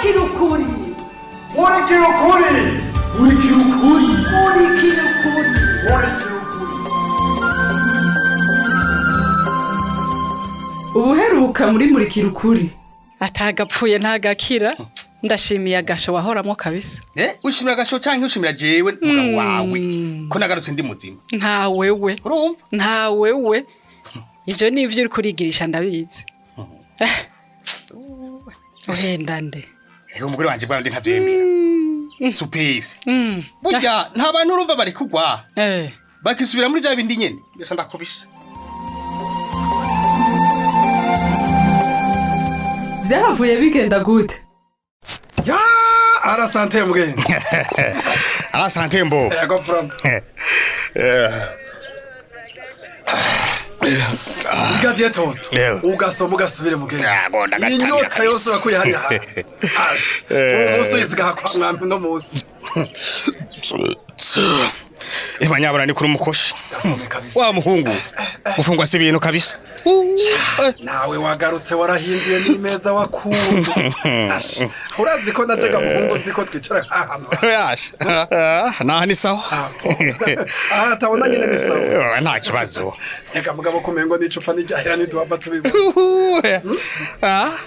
MURIKIRA. Ubuheruka muri MURIKIRA. Atagapfuye ntagakira. Ndashimiye agasho wahoramo kabisa. Ushimira agasho canke ushimira jewe mugabo wawe ko nagarutse ndi muzima. Nta wewe. Urumva? Nta wewe. Ivyo nivyo uri kurigirisha ndabizi. Uhenda nde. Umugore wanje bwana ndi ntavyemera. Supesi. Burya nta bantu urumva bari kugwa. Bakisubira muri bya bindi nyene. Mbese ndakubisa. Vyahavuye bigenda gute? Ya, ara sante mugenzi. Ara sante mbo. Go from. Igadiye toto. Ugasoma ugasubire mugenzi. Inyota yose wakuye hari aha. Umunsi wisigaha kwa mwambi no musi. Nyabona ni kuri umukoshi. Wa muhungu. Ufungwa si ibintu kabisa. Nawe wagarutse warahinduye n'imeza wakundu. Urazi ko najega muhungu nziko twicara hano. Yasha. Naha ni sawa. Tabona nyine ni sawa. Nta kibazo. Eka mugabo kumengo n'icupa n'ijahira ntiduhava tubiba.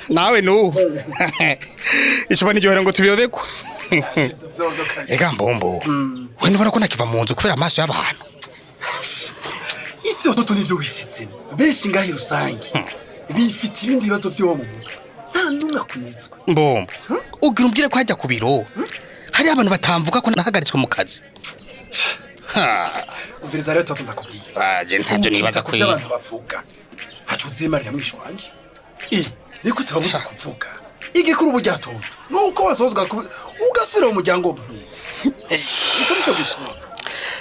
Nawe nu. Icupa n'ijahira ngo tubiyobekwa. Ega mbombo. We nubona ko nakiva mu nzu kubera amaso y'abantu. Ivyo toto nivyo wisitse. Beshi ngahi rusangi. Bifite ibindi bibazo byo mu mutwe. Nta numwe kunizwa. Mbombo. Ugira umbwire ko hajya ku biro. Hari abantu batamvuga ko nahagaritswe mu kazi. Uviriza rero toto ndakubwiye. Baje ntacyo nibaza ko abantu bavuga. Hacu zimarira mwisho wanje. Niko utabuza kuvuga. Igikuru ubujya toto. Nuko wasozwa ugasubira mu muryango mwe. Icyo gishima.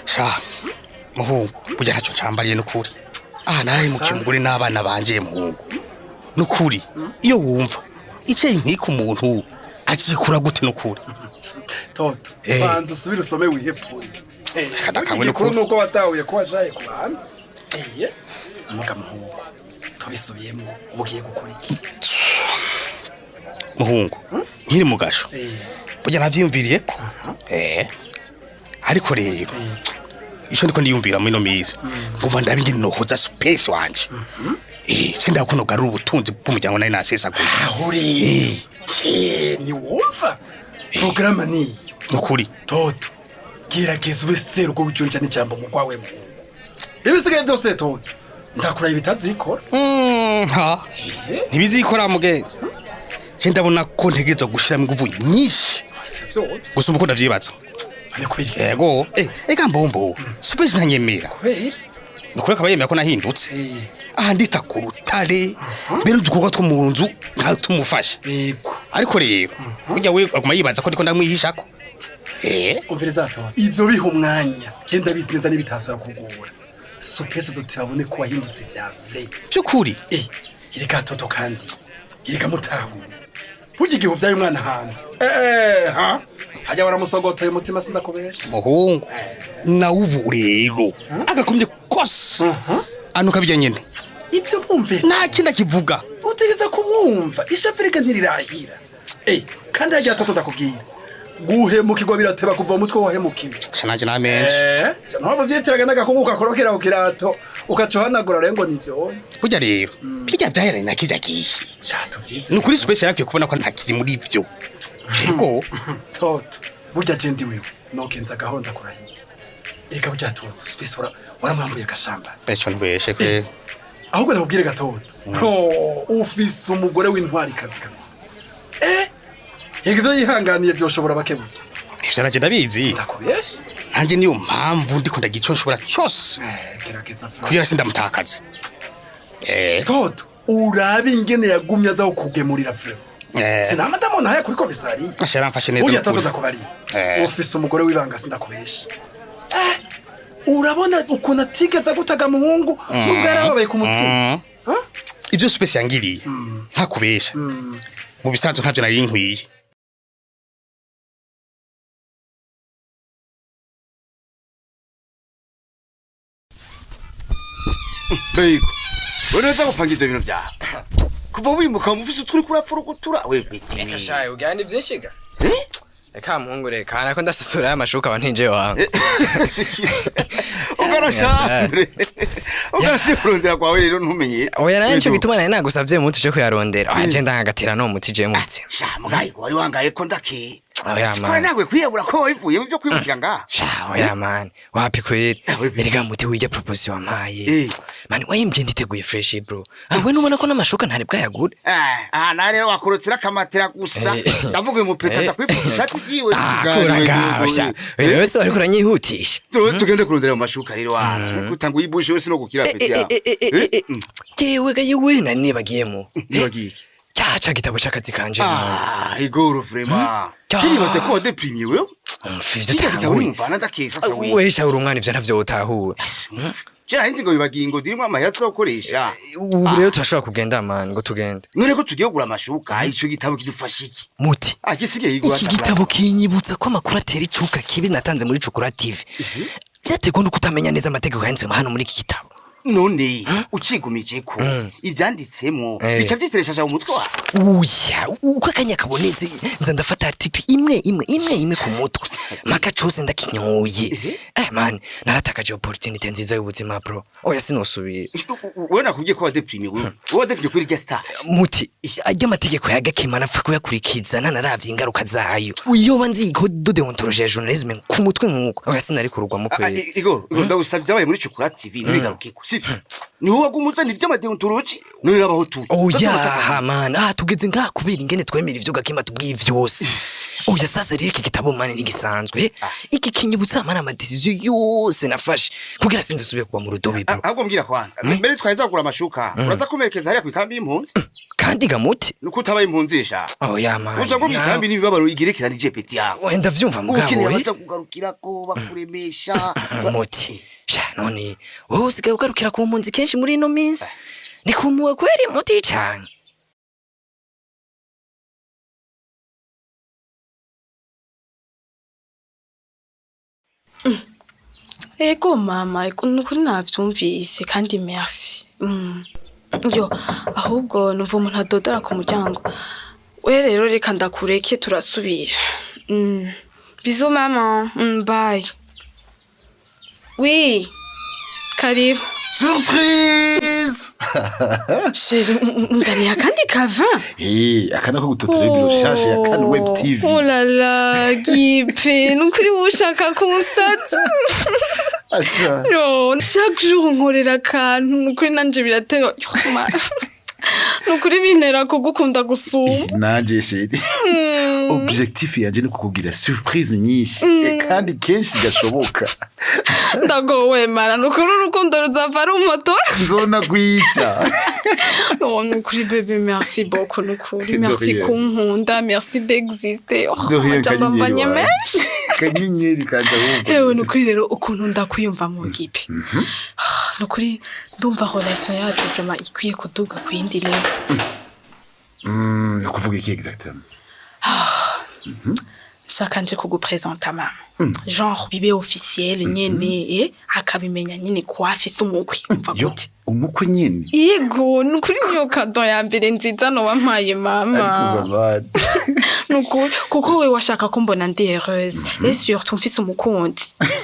Sha. Muhungu, burya ntacyo cyambariye n'ukuri. Nari mu kimugure n'abana banje muhungu. N'ukuri, iyo wumva icyo nkiko umuntu akikura gute n'ukuri. Toto, banza usubire usome wihepuri. Kadakamwe n'ukuri nuko watahuye ko wajaye ku bantu. Muga muhungu, tubisubiyemo ugiye gukora iki? Muhungu, nkiri mu gasho. Burya navyiyumviriye ko. Ariko rero isho ndiko ndiyumvira muri no mizi ngumva ndabingi nohoza space wanje sinda kuno garura ubutunzi bw'umuryango nari nasesaguye ahuri ni wumva programa niyo nukuri toto gerageza ubesero ko wijonja n'ijambo mu kwawe mu ibisigaye byose toto ndakura ibitazikora ntibizikora mugenzi ndabona ko ntegezo gushiramo ingufu nyinshi gusa uko ndavyibaza Ego, ega mbombo, supezi ntanyemera. Nukuri akaba yemera ko nahindutse. Ndita ku rutare, mbere n'udukorwa two mu nzu nka tumufashe. Ariko rero, burya we aguma yibaza ko ndiko ndamwihishako. Umviriza to, ivyo biha umwanya, je ndabizi neza n'ibitasura kugura. Supezi zotabone ko wahindutse vya vrai. Cyukuri. Ireka toto kandi, ireka mutahu. Burya igihe uvyaye umwana hanze. Hajya waramusogotoye umutima sindakubesha. Muhungu. Na ubu rero. Agakomye kose. Anuka bijya nyene. Ivyo mwumve. Nta kinda kivuga. Utegeza kumwumva. Ishafirika ntirirahira. Kandi hajya toto ndakubwira. Guhemukirwa birateba kuva umutwe wahemukiwe. Canaje na menshi. Ntabwo vyitiraga n'agakunguka korokera ukirato ukacohanagura rengo nivyo. Burya rero. Bijya vyaheranye na kijya kishi. Shato vyize. Nukuri special yakwiye kubona ko ntakiri muri ivyo. Ego toto burya jendi wewe nokenza gahonda kurahiye ereka burya toto spesora waramwambuye agashamba echo ntweshe ke ahubwo nakubwire gatoto ufise umugore w'intwari kazi kabisa yego yihanganiye byoshobora bakebuke ivyo naje ndabizi ndakubesha nanje niyo mpamvu ndiko ndagico nshobora cyose gerageza kugira sindamutakaza toto urabe ingene yagumye aza kugemurira vyo Sinama ndamona haya kuri komisari. Ashara mfashe neza. Uya toto ndakubarira. Office umugore wibanga sindakubesha. Urabona ukuntu atigeza gutaga muhungu nubwo yarababaye ku mutima. Ivyo space yangiriye. Ntakubesha. Mu bisanzwe ntavyo nari nkwiye. Bego. Ureza gupanga ivyo bintu byawe. kuva wimuka mufise uturi kurapfurugutura we beti Eka shaye ugana ivyishiga Eka mungu reka anako ndasasura amashuka abantinje wangu ugarashambre ugarasi kurondera kwawe rero ntumenye oya nayo cyo gituma nari nagusavye muti cyo kuyarondera aje ndangagatira no muti je muti sha mugayi wari wangaye ko ndake oya sikwa man nagwe kwiyabura ko wivuye mu byo kwibukira nga sha oya man wapi kweri erega muti wije proposition wampaye man wayimbye nditeguye fresh bro we nubona ko namashuka ntari bwayagura na rero wakurutsira kamatera gusa ndavuga mu petaza kwifuza tigiwe kuraga sha wewe so ariko uranyihutisha tugende kurondera mu mashuka rero wana gutanga uyibushe wese no gukira peti ya yewe nani bagiyemo nibagiye cyaca gitabo cy'akazi kanje igoro vraiment kiribaze ko wadeprimiye wewe mfivyo gitabo nimvana ndakesa sawe wesha uri umwana ivyo ntavyo utahura Jera hinzi ngo bibagiye ngo dirimo amahera tuzakoresha ubu rero turashobora kugenda man ngo tugende none ko tugiye kugura amashuka ico gitabo kidufasha iki muti agisigaye igura iki gitabo kinyibutsa ko amakuru atera icuka kibi natanze muri Cukura TV byategwa no kutamenya neza amategeko yanditse hano muri iki gitabo none ucigumije ko ivyanditsemo bica vyitereshaje mu mutwe wa uya uko akanya kabonetse nza ndafata article imwe ku mutwe maka cyose ndakinyoye man naratakaje opportunity nziza y'ubuzima bro oya sinosubira we nakubwiye ko wadeprimiye wewe wadeprimiye kuri guest muti ajya amategeko yagakimana apfa kuyakurikiza nanaravye ingaruka zayo uyoba nzi ko deontologie ya journalisme ku mutwe nkuko oya sinari kurugwa mu kwezi igoro ndagusavye abaye muri Cukura TV ntibigarukiko sivyo ni wowe gumutsa ni vy'amadeontologie no irabaho tu oya man tugeze ngaha kubera ingene twemera ivyo gakima tubwiye vyose oya sasa rero iki gitabo mani ntigisanzwe iki kinyibutsa amana ama decision yose nafashe kugira sinze subiye kuba mu rudobi bro ahubwo mbwira kwanza mbere twaheza kugura amashuka uraza kumerekeza hariya kwikambi y'impunzi kandi gamuti nuko utabaye impunzisha oya man uza ngo mwikambi n'ibibabaro igerekerana peti yawe wenda vyumva mugabo ukeneye baza kugarukira ko bakuremesha muti sha none wowe usigaye ugarukira ku mpunzi kenshi muri ino minsi ni kumuwe kweri muti cyane Ego mama, nukuri navyumvise kandi merci. Yo, ahubwo numva umuntu adodora ku muryango. We rero reka ndakureke turasubira. Bisous maman. Bye. Oui. Karibu. Surprise! Chérie, mzania kandi kavin. Akana ko gutotera ibiro shashe ya kan web TV. Oh là là, Gipe, nukuri ushaka kumusatsa. Asha. Yo, chaque jour nkorera kantu nukuri nanje biratera. Nukuri bintera kugukunda gusumba. Nanje shedi. Objectif yaje ni kukugira surprise nyinshi kandi kenshi gashoboka. Ndagowe mara nukuri urukundo ruzava ari umuto. Nzona kwica. Oh nukuri bébé merci beaucoup nukuri. Merci kunkunda, merci d'exister. Ndabambanye menshi. Kanyenyeri kanda wumva. Ewe nukuri rero ukuntu ndakwiyumva mu Gipe. Nukuri ndumva relation yacu vraiment ikwiye kuduga ku yindi level. Ukuvuga iki exactement? Shaka nje kugupresenta mama. Genre bibe officiel nyene akabimenya nyene ko afise umukwe umva gute. Umukwe nyene? Yego nukuri niyo kado ya mbere nziza no wampaye mama. Nukuri kuko we washaka ko mbona ndi heureuse et surtout mfise umukundi.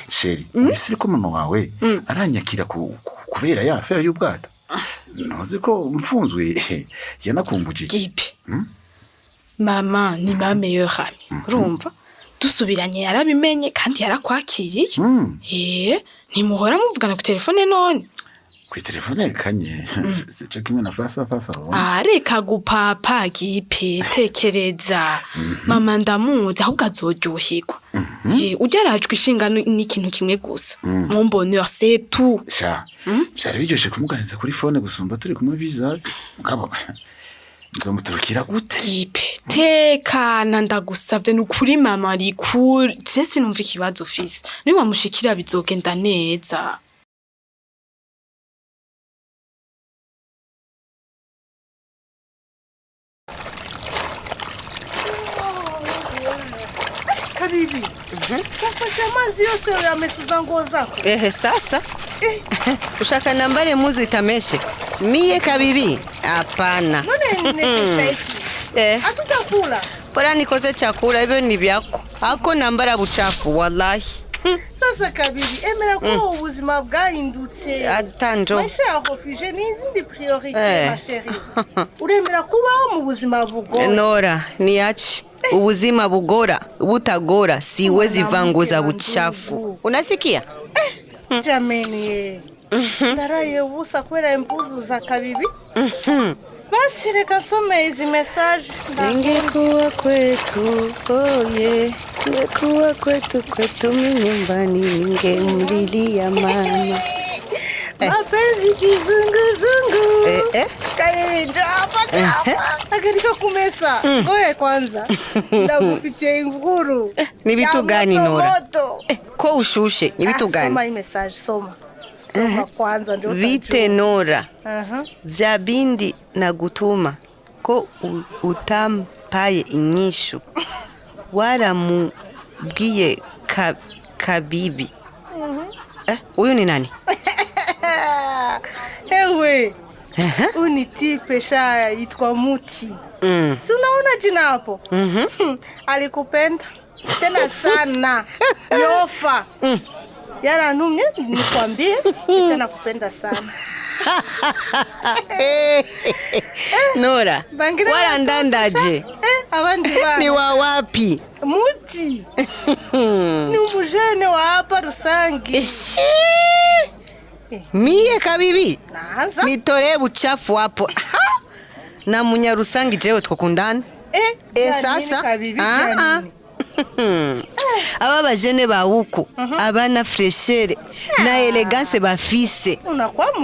Chérie, isi ko mama wawe aranyakira kubera ya affaire y'ubwata. Noze ko mfunzwe yanakumbuje. Gipe. Mama ni ma meilleure amie. Urumva? Dusubiranye yarabimenye kandi yarakwakiriye. Ntimuhora muvugana ku telefone none. Ku telefone kanye sica kimwe na face à face aho. Reka gupapa Gipe tekereza. Mama ndamuzi ahubwo azoryoherwa. Ugerajwe ishinga n'ikintu kimwe gusa. Mon bonheur c'est tout. Sha. Byari biryoshe kumuganiza kuri phone gusumba turi kumwe visage. Mugabo nzomuturukira gute? Gipe tekana ndagusabye nukuri mama ari kuri cyese numva ikibazo ufise ni wamushikira bizogenda neza. Kabibi, wafashe amazi yose yamesuza nguo zako. Sasa Ushaka nambare muzi itameshe? Mie kabibi? Hapana. None nikesha iki? Hatutakula. Bora nikoze chakula hivyo ni vyako. Hako nambara buchafu wallahi. Sasa kabibi, emera ko ubuzima bwahindutse. Atanjo. Maisha ya refugee ni izindi priorite ma chérie. Uremera kubaho mu buzima bugoye. Nora, niachi. Ubuzima bugora, butagora, siwezi vanguza buchafu. Unasikia? Jameni. Ndaraye ubusa kwera impuzu za kabibi. Basi reka nsome hizi message. Ningekuwa kwetu, oye. Ningekuwa kwetu nyumbani, ningemlilia mama. Mapenzi kizunguzungu. Kabibi drapa. Akatika kumesa. Ngoe kwanza. Ndakufitia inguru. Ni vitu gani Nora? Ko ushushe, ni vitu gani? Soma hii message, soma. Soma kwanza ndio utajua. Vite Nora. Vya bindi na gutuma ko utampaye inyishu. Wala mubwiye kabibi. Uyu ni nani? Ewe. Uni tipe sha yitwa Muti. Si unaona jina hapo? Alikupenda tena sana. Yofa. Yana numye nikwambie tena kupenda sana. Nora, wala ndandaje? Abandi bana. Ni wa wapi? Muti. Ni umujene wa hapa Rusangi. Mie kabibi? Naanza. Nitore buchafu hapo. Na munyarusangi jewe twakundana? Sasa? Aba bajene ba huku abana freshere na elegance bafise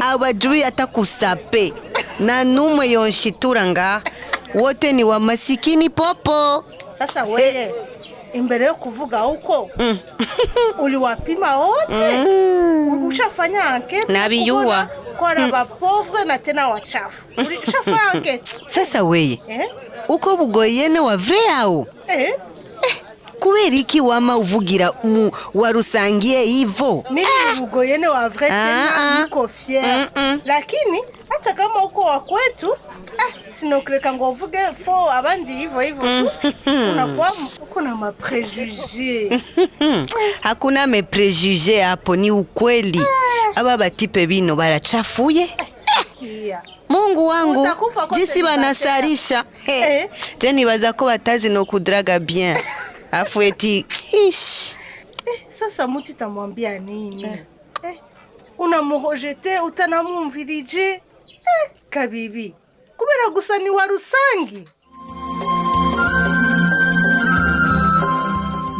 abajui hata kusape na numwe yonshitura nga wote ni wa masikini popo. Sasa wewe imbere yo kuvuga huko uliwapima wote? Ushafanya ankete? Nabiyuwa kwa ba pauvre na tena wachafu. Ushafanya ankete? Sasa wewe uko bugoyene wa vrai au? Kubera iki wama uvugira warusangie hivyo? Mimi bugoyene wa vrai tena niko fier. Lakini hata kama uko wa kwetu sinokreka ngo uvuge fo abandi hivyo tu. Unakuwa uko na maprejuge. Hakuna maprejuge hapo, ni ukweli. Aba batipe bino barachafuye. Mungu wangu, jisi banasarisha. Jeni baza ko batazi no kudraga bien. Afu eti sasa Muti tamwambia nini? Unamurojete utanamumvirije? Kabibi, kubera gusa ni wa Rusangi.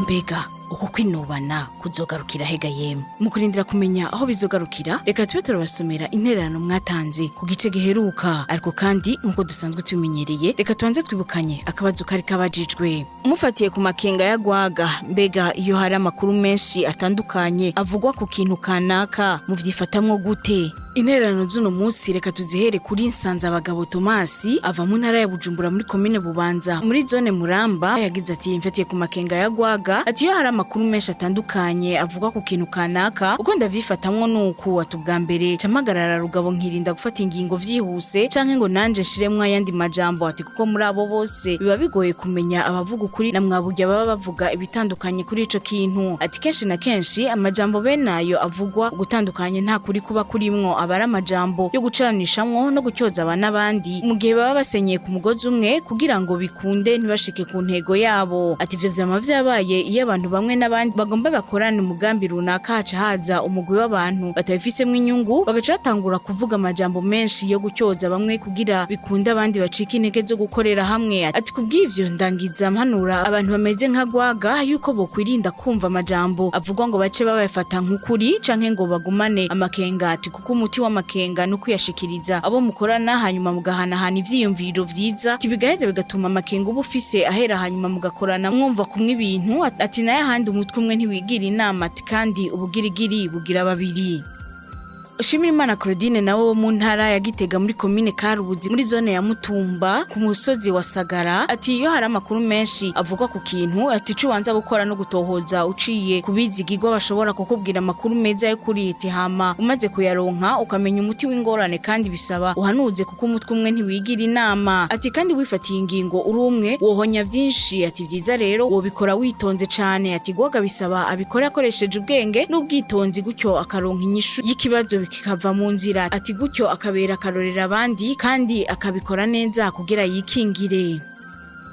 Mbega uko kwinubana kuzogarukira hega yemwe mukurindira kumenya aho bizogarukira. Reka tube turabasomera intererano mwatanze ku gice giheruka, ariko kandi nkuko dusanzwe tubimenyereye reka tuanze twibukanye akabazo kari kabajijwe. Mufatiye ku makenga ya gwaga, mbega iyo hari amakuru menshi atandukanye avugwa ku kintu kanaka muvyifatamwo gute? Intererano z'uno munsi reka tuzihere kuri Nsanza abagabo Tomasi ava mu ntara ya Bujumbura muri commune Bubanza muri zone Muramba. Yagize ati mfatiye ku makenga ya gwaga, ati iyo hari amakuru menshi atandukanye avugwa ku kintu kanaka uko ndavyifatamwo nuko atubwa mbere camagarara rugabo nkirinda gufata ingingo vyihuse canke ngo nanje nshiremwa yandi majambo, ati kuko muri abo bose biba bigoye kumenya abavuga ukuri na mwaburya baba bavuga ibitandukanye kuri ico kintu. Ati kenshi na kenshi amajambo benayo avugwa gutandukanye nta kuri kuba kurimwo, abara amajambo yo gucanishamwo no gucyoza abana bandi mu gihe baba basenyeye ku mugozi umwe kugira ngo bikunde ntibashike ku ntego yabo. Ati ivyo vyama vyabaye iyo abantu bamwe n'abandi bagomba bakorana umugambi runaka haca haza umugwi w'abantu batabifisemwe inyungu bagaca batangura kuvuga amajambo menshi yo gucyoza bamwe kugira bikunde abandi bacika intege zo gukorera hamwe. Ati kubw'ivyo ndangiza mpanura abantu bameze nka gwaga yuko bokwirinda kumva amajambo avugwa ngo bace babafata nk'ukuri canke ngo bagumane amakenga. Ati kuko umuti w'amakenga no kuyashikiriza abo mukorana hanyuma mugahanahana ivyiyumviro vyiza, tibigaheze bigatuma amakenga ubufise ahera hanyuma mugakorana mwumva kumwe ibintu. Ati naye handi umutwe umwe ntiwigira inama, ati kandi ubugirigiri bugira babiri. Shimirimana Claudine nawe wo mu ntara ya Gitega muri komine Karubuzi muri zone ya Mutumba ku musozi wa Sagara ati iyo hari amakuru menshi avuga ku kintu ati cubanza gukora no gutohoza uciye kubizigirwa bashobora kukubwira amakuru meza yo kuri iti hama umaze kuyaronka ukamenya umuti w'ingorane kandi bisaba uhanuze kuko umutwe umwe ntiwigira inama ati kandi wifatiye ingingo uri umwe wohonya byinshi ati byiza rero wobikora witonze cane ati gwaga bisaba abikora akoresheje ubwenge n'ubwitonzi gutyo akaronka inyishu y'ikibazo kikava mu nzira ati gutyo akabera akarorera abandi kandi akabikora neza kugira yikingire.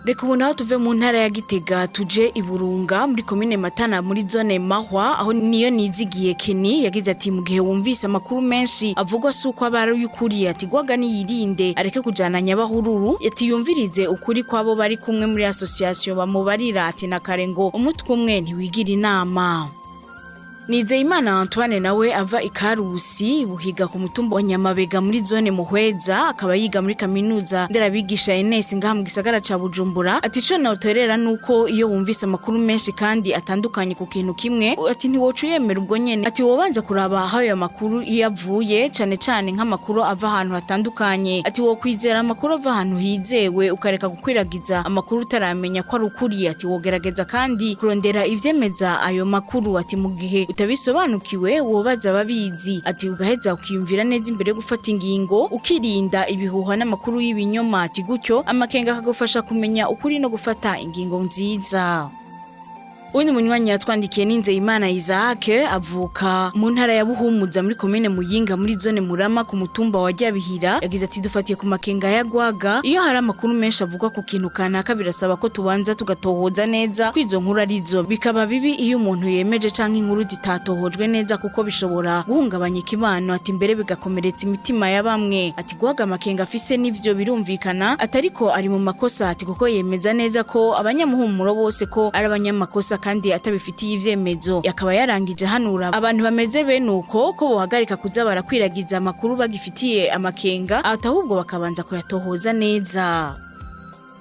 Reka ubu naho tuve mu ntara ya Gitega tuje iburunga muri komine Matana muri zone Mahwa aho niyo nizigiye Keni yagize ati mu gihe wumvise amakuru menshi avugwa suko abari y'ukuri ati gwaga niyirinde areke kujana nyabahururu ati yumvirize ukuri kwabo bari kumwe muri association bamubarira ati nakarengo umutwe umwe ntiwigira inama. Nizeyimana Antoine nawe ava Ikarusi buhiga ku mutumba wa Nyamabega muri zone Muhweza akaba yiga muri kaminuza nderabigisha Enes ngaha mu gisagara ca Bujumbura ati co noterera nuko iyo wumvise amakuru menshi kandi atandukanye ku kintu kimwe ati ntiwocu yemera ubwo nyene ati wobanza kuraba aho ayo makuru yavuye cane cane nk'amakuru ava ahantu hatandukanye ati wo kwizera amakuru ava ahantu hizewe ukareka gukwiragiza amakuru utaramenya ko ari ukuri ati wogerageza kandi kurondera ivyemeza ayo makuru ati mu gihe utabisobanukiwe wobaza ababizi ati ugaheza ukiyumvira neza imbere yo gufata ingingo ukirinda ibihuha n'amakuru y'ibinyoma ati gutyo amakenga akagufasha kumenya ukuri no gufata ingingo nziza. Uyu munywanyi yatwandikiye Nizeyimana Isaac avuka mu ntara ya Buhumuza muri komine Muyinga muri zone Murama ku mutumba wa Ryabihira yagize ati dufatiye ku makenga ya gwaga iyo hari amakuru menshi avugwa ku kintu kanaka birasaba ko tubanza tugatohoza neza kwizo nkuru arizo bikaba bibi iyo umuntu yemeje canke inkuru zitatohojwe neza kuko bishobora guhungabanya ikibano ati mbere bigakomeretsa imitima ya bamwe ati gwaga amakenga afise n'ivyo birumvikana atariko ari mu makosa ati kuko yemeza neza ko abanyamuhumuro bose ko ari abanyamakosa kandi atabifitiye ivyemezo yakaba yarangije hanura abantu bameze bene uko ko bohagarika kuza barakwiragiza amakuru bagifitiye amakenga atahubwo bakabanza kuyatohoza neza.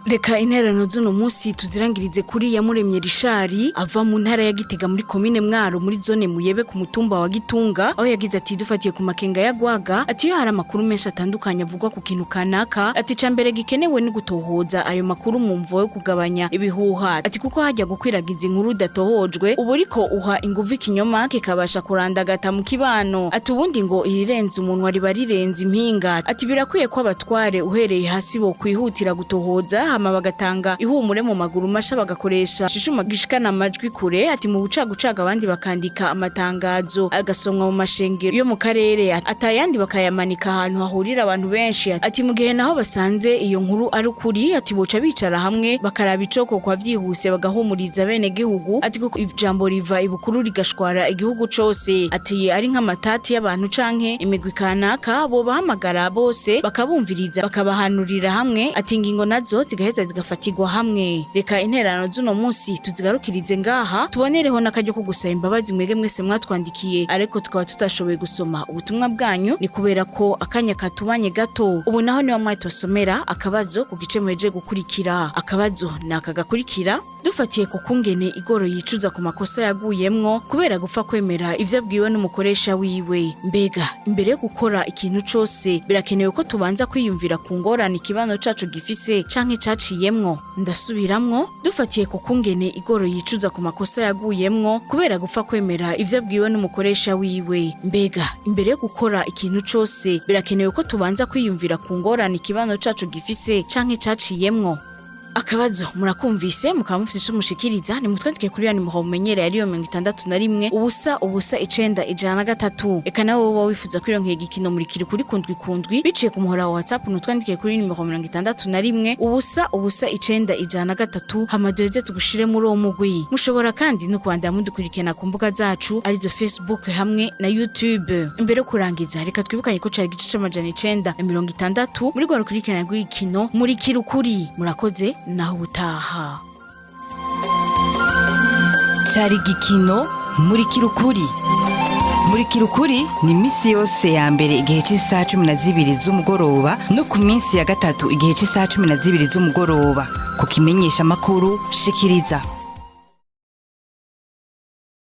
Reka interano z'uno munsi tuzirangirize kuri Yamuremye Rishari ava mu ntara ya Gitega muri komine Mwaro muri zone Muyebe ku mutumba wa Gitunga aho yagize ati dufatiye ku makenga ya gwaga ati iyo hari amakuru menshi atandukanye avugwa ku kintu kanaka ati cambere gikenewe ni gutohoza ayo makuru mu mvo yo kugabanya ibihuha ati kuko hajya gukwiragiza inkuru datohojwe uburiko uha inguvu ikinyoma kikabasha kurandagata mu kibano ati ubundi ngo irirenze umuntu wari barirenze impinga ati birakwiye ko abatware uhereye hasi bo kwihutira gutohoza hama bagatanga ihumure mu maguru masha bagakoresha shishuma gishikana amajwi kure ati mu bucagucaga abandi bakandika amatangazo agasomwa mu mashengero yo mu karere atayandi bakayamanika ahantu hahurira abantu benshi ati mu gihe naho basanze iyo nkuru ari ukuri ati boca bicara hamwe bakaraba icoko kwa vyihuse bagahumuriza bene gihugu ati kuko ijambo riva ibukuru rigashwara igihugu cose ati ari nk'amatati y'abantu canke imigwi kanaka bo bahamagara bose bakabumviriza bakabahanurira hamwe ati ingingo nazo zigaheza zigafatirwa hamwe. Reka interano z'uno munsi tuzigarukirize ngaha tubonereho n'akaryo ko gusaba imbabazi mwege mwese mwatwandikiye ariko tukaba tutashoboye gusoma ubutumwa bwanyu ni kubera ko akanya katubanye gato ubu naho niwa mwatosomera akabazo ku gice mweje gukurikira akabazo nakagakurikira dufatiye ku kungene igoro yicuza ku makosa yaguyemwo kubera gupfa kwemera ivyo abwiwe n'umukoresha wiwe mbega imbere yo gukora ikintu cose birakenewe ko tubanza kwiyumvira ku ngorane ikibano cacu gifise canke caciyemwo ndasubiramwo dufatiye ku kungene igoro yicuza ku makosa yaguyemwo kubera gupfa kwemera ivyo abwiwe n'umukoresha wiwe mbega imbere yo gukora ikintu cose birakenewe ko tubanza kwiyumvira ku ngorane ikibano cacu gifise canke caciyemwo. Akabazo murakumvise mukaba mufite ico mushikiriza ni mutwandike kuri ya nimero mumenyereye ariyo 61 ubusa 913 eka nawe wowe wifuza kwironkera igikino murikira kuri kundwi biciye ku muhora wa WhatsApp mutwandike kuri nimero 61 ubusa 913 hamadoze tugushire muri uwo mugwi mushobora kandi no kwandira mudukurikirana ku mbuga zacu arizo Facebook hamwe na YouTube. Imbere kurangiza reka twibukanye ko cari igice c'960 muri gwa rukurikirana rw'igikino murikira ukuri murakoze naho ubutaha. Cari igikino murikira ukuri. Murikira ukuri ni misi yose ya mbere igihe cy'isaha 12 z'umugoroba no ku minsi ya gatatu igihe cy'isaha 12 z'umugoroba ku kimenyesha makuru shikiriza.